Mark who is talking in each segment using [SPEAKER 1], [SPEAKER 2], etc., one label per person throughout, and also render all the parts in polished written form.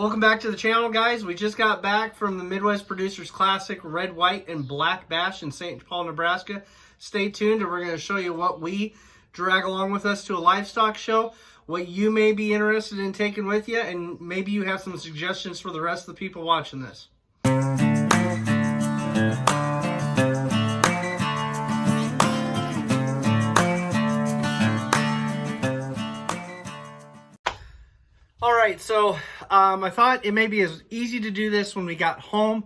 [SPEAKER 1] Welcome back to the channel, guys. We just got back from the Midwest Producers Classic Red, White, and Black Bash in St. Paul, Nebraska. Stay tuned, and we're going to show you what we drag along with us to a livestock show, what you may be interested in taking with you, and maybe you have some suggestions for the rest of the people watching this. All right, so I thought it may be as easy to do this when we got home.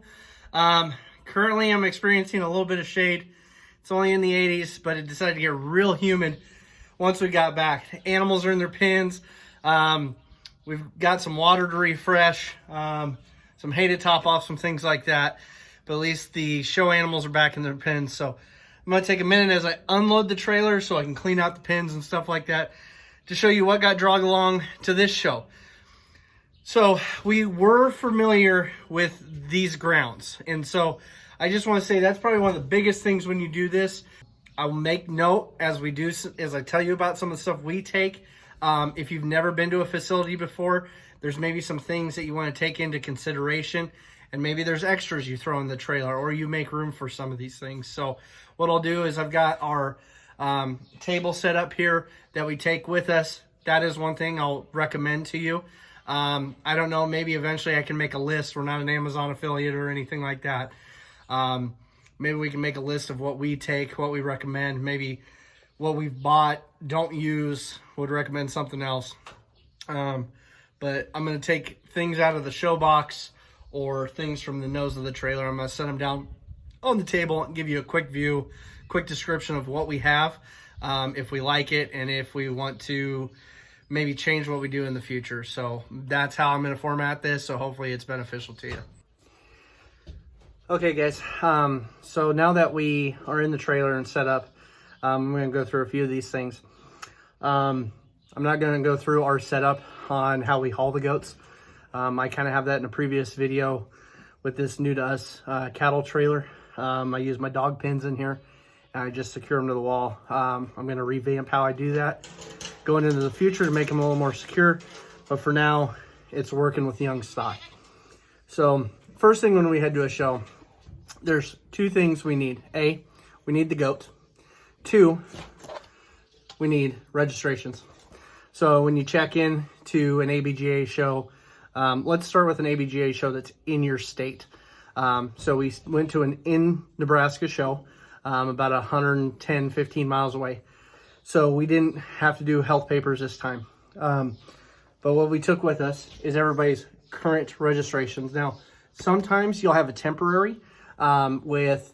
[SPEAKER 1] Currently, I'm experiencing a little bit of shade. It's only in the 80s, but it decided to get real humid once we got back. Animals are in their pens. We've got some water to refresh, some hay to top off, some things like that. But at least the show animals are back in their pens. So I'm going to take a minute as I unload the trailer so I can clean out the pens and stuff like that to show you what got dragged along to this show. So we were familiar with these grounds, and so I just want to say that's probably one of the biggest things when you do this. I will make note as I tell you about some of the stuff we take. If you've never been to a facility before, there's maybe some things that you want to take into consideration, and maybe there's extras you throw in the trailer, or you make room for some of these things. So what I'll do is I've got our table set up here that we take with us. That is one thing I'll recommend to you. I don't know, maybe eventually I can make a list. We're not an Amazon affiliate or anything like that. Maybe we can make a list of what we take, what we recommend, maybe what we've bought, don't use, would recommend something else. But I'm going to take things out of the show box or things from the nose of the trailer. I'm going to set them down on the table and give you a quick view, quick description of what we have, if we like it, and if we want to maybe change what we do in the future. So that's how I'm going to format this, so hopefully it's beneficial to you. Okay, guys, so now that we are in the trailer and set up, I'm going to go through a few of these things. I'm not going to go through our setup on how we haul the goats. I kind of have that in a previous video with this new to us cattle trailer. I use my dog pins in here, and I just secure them to the wall. I'm going to revamp how I do that going into the future to make them a little more secure, but for now it's working with young stock. So first thing when we head to a show, there's two things we need. A, we need the goat. Two, we need registrations. So when you check in to an ABGA show, let's start with an ABGA show that's in your state. So we went to an in Nebraska show, about 110, 15 miles away. So we didn't have to do health papers this time. But what we took with us is everybody's current registrations. Now, sometimes you'll have a temporary with,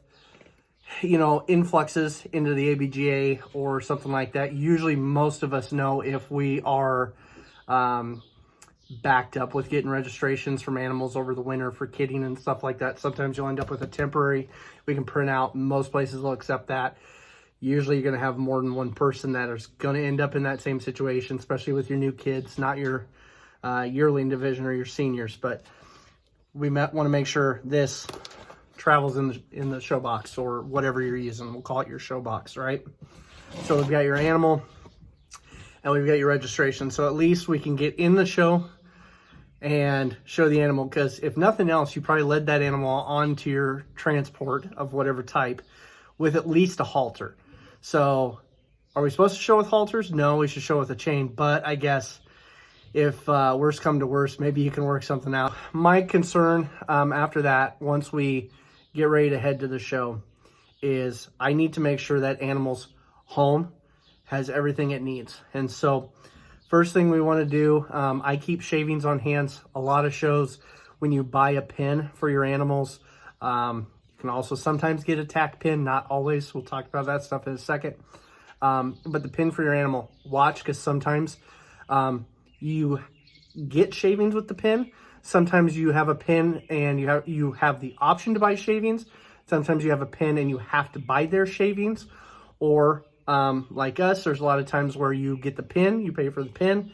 [SPEAKER 1] influxes into the ABGA or something like that. Usually most of us know if we are backed up with getting registrations from animals over the winter for kidding and stuff like that. Sometimes you'll end up with a temporary we can print out. Most places will accept that. Usually you're going to have more than one person that is going to end up in that same situation, especially with your new kids, not your yearling division or your seniors. But we want to make sure this travels in the show box or whatever you're using. We'll call it your show box, right? So we've got your animal and we've got your registration. So at least we can get in the show and show the animal, because if nothing else, you probably led that animal onto your transport of whatever type with at least a halter. So are we supposed to show with halters? No, we should show with a chain. But I guess if worst come to worst, maybe you can work something out. My concern after that, once we get ready to head to the show, is I need to make sure that animal's home has everything it needs. And so first thing we want to do, I keep shavings on hands. A lot of shows, when you buy a pin for your animals, you can also sometimes get a tack pin, not always. We'll talk about that stuff in a second. But the pin for your animal, watch, because sometimes you get shavings with the pin. Sometimes you have a pin and you have the option to buy shavings. Sometimes you have a pin and you have to buy their shavings. Or like us, there's a lot of times where you get the pin, you pay for the pin,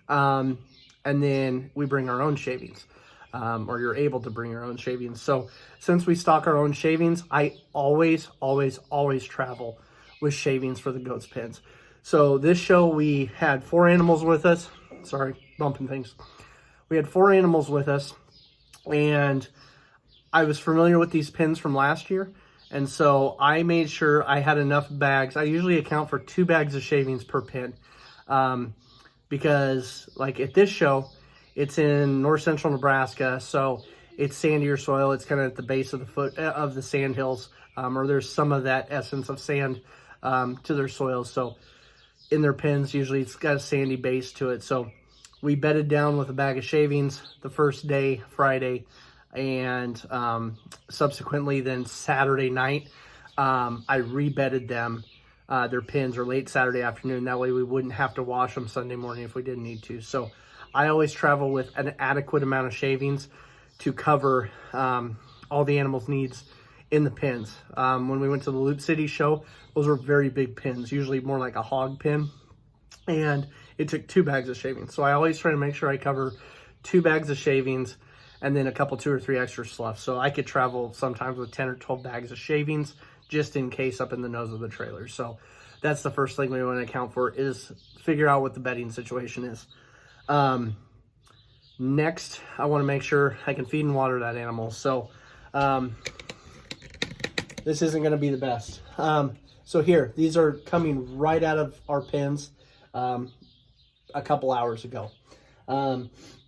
[SPEAKER 1] and then we bring our own shavings. Or you're able to bring your own shavings. So since we stock our own shavings, I always travel with shavings for the goat's pins. So this show, we had 4 animals with us. Sorry, bumping things. we had 4 animals with us, and I was familiar with these pens from last year. And so I made sure I had enough bags. I usually account for 2 bags of shavings per pen. Because like at this show, it's in north central Nebraska. So it's sandier soil. It's kind of at the base of the foot of the sand hills, or there's some of that essence of sand to their soils. So in their pens, usually it's got a sandy base to it. So we bedded down with a bag of shavings the first day, Friday, and subsequently then Saturday night, I rebedded them, their pens, or late Saturday afternoon. That way we wouldn't have to wash them Sunday morning if we didn't need to. So I always travel with an adequate amount of shavings to cover all the animals' needs in the pens. When we went to the Loop City show, those were very big pens, usually more like a hog pen, and it took 2 bags of shavings. So I always try to make sure I cover 2 bags of shavings and then a couple, 2 or 3 extra sloughs. So I could travel sometimes with 10 or 12 bags of shavings just in case up in the nose of the trailer. So that's the first thing we want to account for, is figure out what the bedding situation is. Next, I want to make sure I can feed and water that animal. So this isn't going to be the best. So here, these are coming right out of our pens a couple hours ago.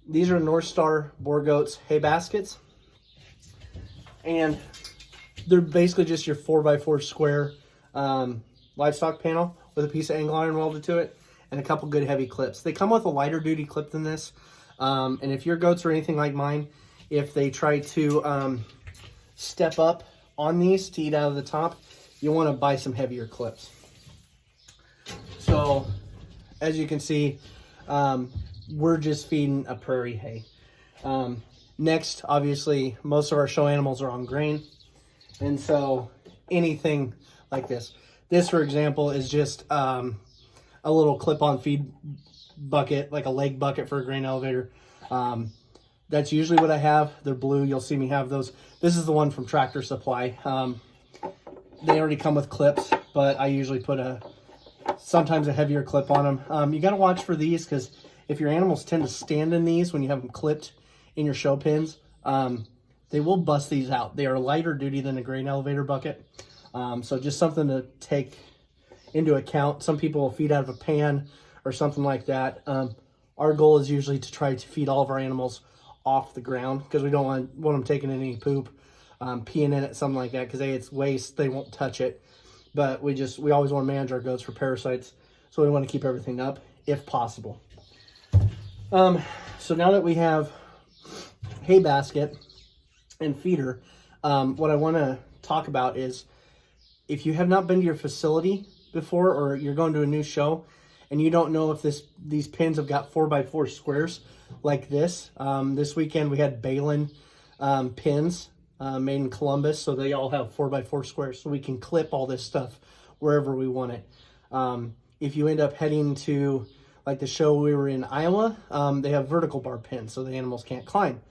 [SPEAKER 1] These are North Star Boer Goats hay baskets, and they're basically just your 4x4 square livestock panel with a piece of angle iron welded to it and a couple good heavy clips. They come with a lighter duty clip than this, and if your goats are anything like mine, if they try to step up on these to eat out of the top, you want to buy some heavier clips. So as you can see, we're just feeding a prairie hay. Next, obviously, most of our show animals are on grain. And so anything like this. This, for example, is just a little clip-on feed bucket, like a leg bucket for a grain elevator. That's usually what I have. They're blue. You'll see me have those. This is the one from Tractor Supply. They already come with clips, but I usually put sometimes a heavier clip on them. You got to watch for these, because if your animals tend to stand in these when you have them clipped in your show pens, they will bust these out. They are lighter duty than a grain elevator bucket. So just something to take into account. Some people will feed out of a pan or something like that. Our goal is usually to try to feed all of our animals off the ground, because we don't want them taking any poop, peeing in it, something like that, because it's waste. They won't touch it. But we always want to manage our goats for parasites, so we want to keep everything up if possible. So now that we have hay basket and feeder, what I want to talk about is, if you have not been to your facility before, or you're going to a new show and you don't know if these pins have got 4x4 squares like this. This weekend we had Balin pins made in Columbus, so they all have 4x4 squares, so we can clip all this stuff wherever we want it. If you end up heading to, like the show we were in Iowa, they have vertical bar pins, so the animals can't climb.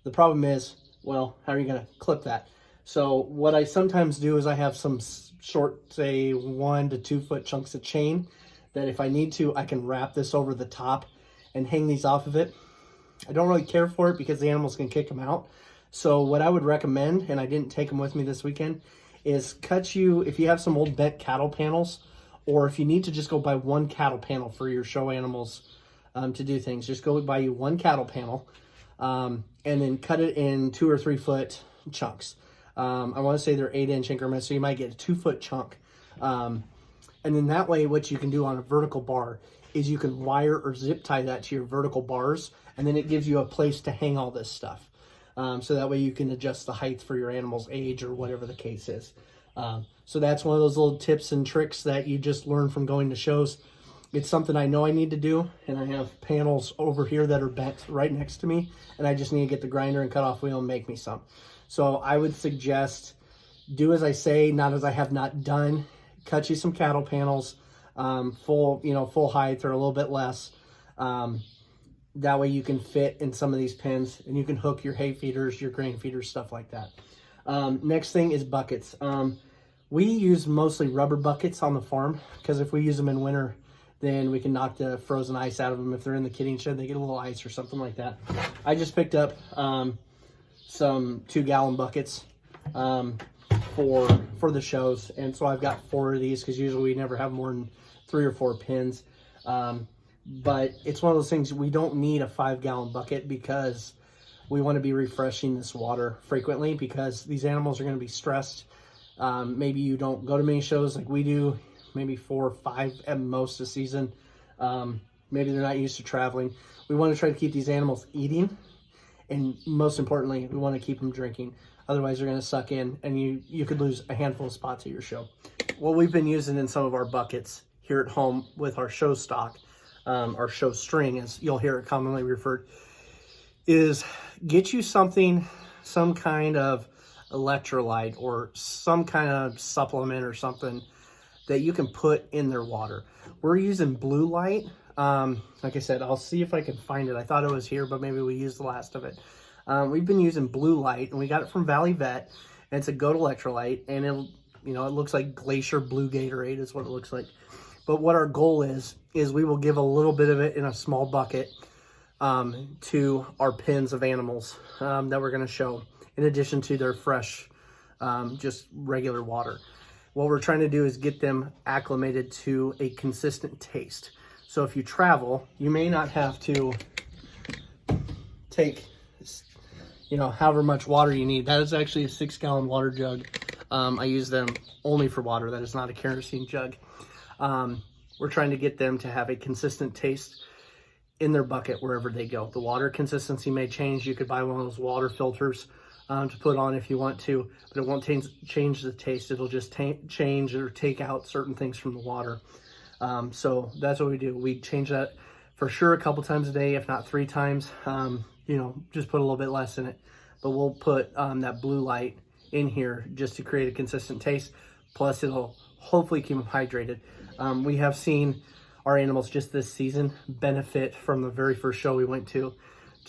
[SPEAKER 1] The problem is, well, how are you going to clip that? So what I sometimes do is I have some short, say 1 to 2 foot chunks of chain that if I need to, I can wrap this over the top and hang these off of it. I don't really care for it because the animals can kick them out. So what I would recommend, and I didn't take them with me this weekend, is if you have some old bent cattle panels, or if you need to just go buy one cattle panel for your show animals to do things, just go buy you one cattle panel and then cut it in 2 or 3 foot chunks. I want to say they're 8-inch increments, so you might get a 2 foot chunk. And then that way, what you can do on a vertical bar is you can wire or zip tie that to your vertical bars, and then it gives you a place to hang all this stuff. So that way you can adjust the height for your animal's age or whatever the case is. So that's one of those little tips and tricks that you just learn from going to shows. It's something I know I need to do, and I have panels over here that are bent right next to me, and I just need to get the grinder and cut off wheel and make me some. So I would suggest do as I say, not as I have not done. Cut you some cattle panels, full height or a little bit less. That way you can fit in some of these pens, and you can hook your hay feeders, your grain feeders, stuff like that. Next thing is buckets. We use mostly rubber buckets on the farm, because if we use them in winter, then we can knock the frozen ice out of them. If they're in the kidding shed, they get a little ice or something like that. I just picked up some 2-gallon buckets for the shows, and so I've got 4 of these because usually we never have more than 3 or 4 pins. But it's one of those things, we don't need a 5-gallon bucket because we want to be refreshing this water frequently, because these animals are going to be stressed. Maybe you don't go to many shows like we do, maybe 4 or 5 at most a season. Maybe they're not used to traveling. We want to try to keep these animals eating, and most importantly, we want to keep them drinking. Otherwise, they're going to suck in, and you could lose a handful of spots at your show. What we've been using in some of our buckets here at home with our show stock, our show string, as you'll hear it commonly referred, is get you something, some kind of electrolyte or some kind of supplement or something that you can put in their water. We're using blue light. Like I said, I'll see if I can find it. I thought it was here, but maybe we used the last of it. We've been using blue light, and we got it from Valley Vet, and it's a goat electrolyte, and it looks like Glacier Blue Gatorade is what it looks like. But what our goal is we will give a little bit of it in a small bucket to our pens of animals that we're going to show, in addition to their fresh, just regular water. What we're trying to do is get them acclimated to a consistent taste. So if you travel, you may not have to take, however much water you need. That is actually a 6-gallon water jug. I use them only for water. That is not a kerosene jug. We're trying to get them to have a consistent taste in their bucket wherever they go. The water consistency may change. You could buy one of those water filters to put on if you want to, but it won't change the taste. It'll just change or take out certain things from the water. So that's what we do. We change that for sure a couple times a day, if not 3 times. Just put a little bit less in it, but we'll put that blue light in here just to create a consistent taste. Plus it'll hopefully keep them hydrated. We have seen our animals just this season benefit from the very first show we went to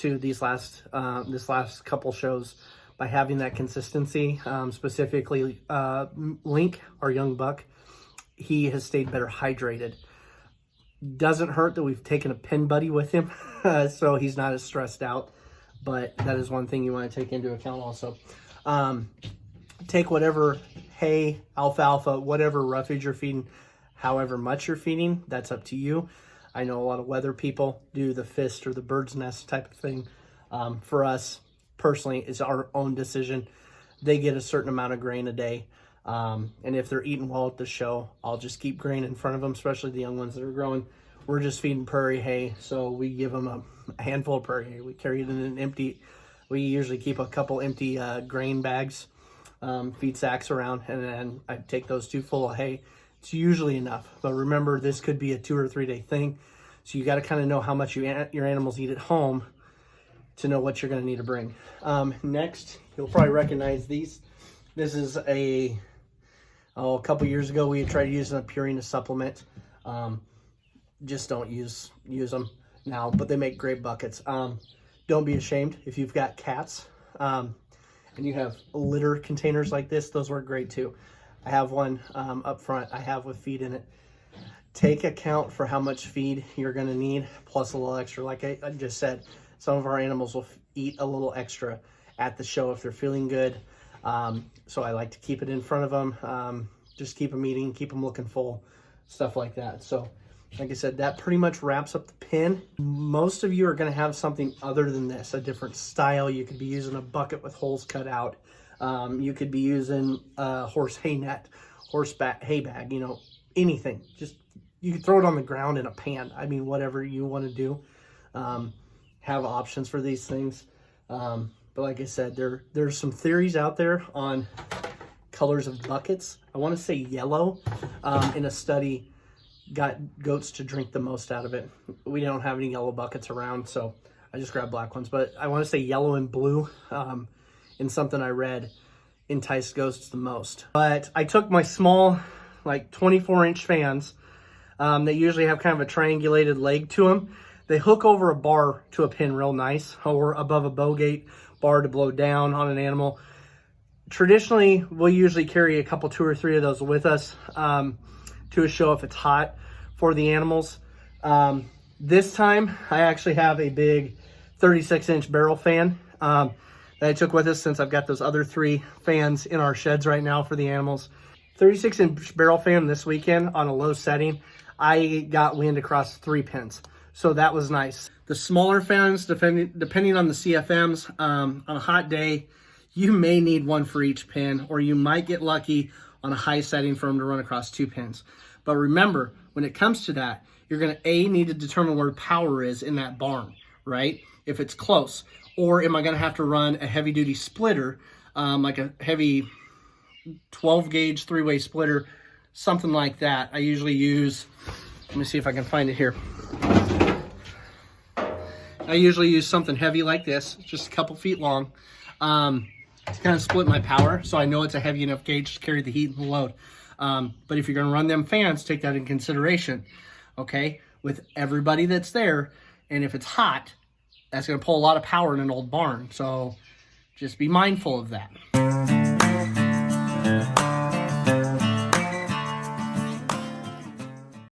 [SPEAKER 1] this last couple shows by having that consistency. Specifically, Link, our young buck, he has stayed better hydrated. Doesn't hurt that we've taken a pen buddy with him, so he's not as stressed out, but that is one thing you want to take into account also. Take whatever hay, alfalfa, whatever roughage you're feeding, however much you're feeding, that's up to you. I know a lot of weather people do the fist or the bird's nest type of thing. For us, personally, it's our own decision. They get a certain amount of grain a day. And if they're eating well at the show, I'll just keep grain in front of them, especially the young ones that are growing. We're just feeding prairie hay, so we give them a handful of prairie hay. We carry it in an empty, we usually keep a couple empty grain bags, feed sacks around, and then I take those 2 full of hay. It's usually enough, but remember, this could be a 2 or 3 day thing, so you got to kind of know how much your animals eat at home to know what you're going to need to bring. Next, you'll probably recognize these. This is a couple years ago we had tried using a Purina supplement. Just don't use them now, but they make great buckets. Don't be ashamed if you've got cats and you have litter containers like this. Those work great too. I have one up front I have with feed in it. Take account for how much feed you're going to need, plus a little extra. Like I just said, some of our animals will eat a little extra at the show if they're feeling good. So I like to keep it in front of them, just keep them eating, keep them looking full, stuff like that. So like I said, that pretty much wraps up the pin. Most of you are going to have something other than this, a different style. You could be using a bucket with holes cut out. You could be using a horse hay net, hay bag, anything. Just, you could throw it on the ground in a pan. I mean, whatever you want to do. Have options for these things. But like I said, there's some theories out there on colors of buckets. I want to say yellow in a study got goats to drink the most out of it. We don't have any yellow buckets around, so I just grabbed black ones. But I want to say yellow and blue in something I read enticed goats the most. But I took my small, like 24-inch fans that usually have kind of a triangulated leg to them. They hook over a bar to a pin real nice, or above a bow gate bar to blow down on an animal. Traditionally, we'll usually carry a couple, 2 or 3 of those with us to a show if it's hot. for the animals. This time I actually have a big 36-inch barrel fan that I took with us, since I've got those other 3 fans in our sheds right now for the animals. 36-inch barrel fan this weekend on a low setting, I got wind across 3 pins. So that was nice. The smaller fans, depending on the CFMs, on a hot day, you may need 1 for each pin, or you might get lucky on a high setting for them to run across 2 pins. But remember, when it comes to that, you're gonna need to determine where power is in that barn, right? If it's close. Or am I gonna have to run a heavy duty splitter, like a heavy 12 gauge 3-way splitter, something like that. I usually use, let me see if I can find it here. I usually use something heavy like this, just a couple feet long, to kind of split my power, so I know it's a heavy enough gauge to carry the heat and the load. But if you're going to run them fans, take that in consideration, okay, with everybody that's there. And if it's hot, that's going to pull a lot of power in an old barn, so just be mindful of that.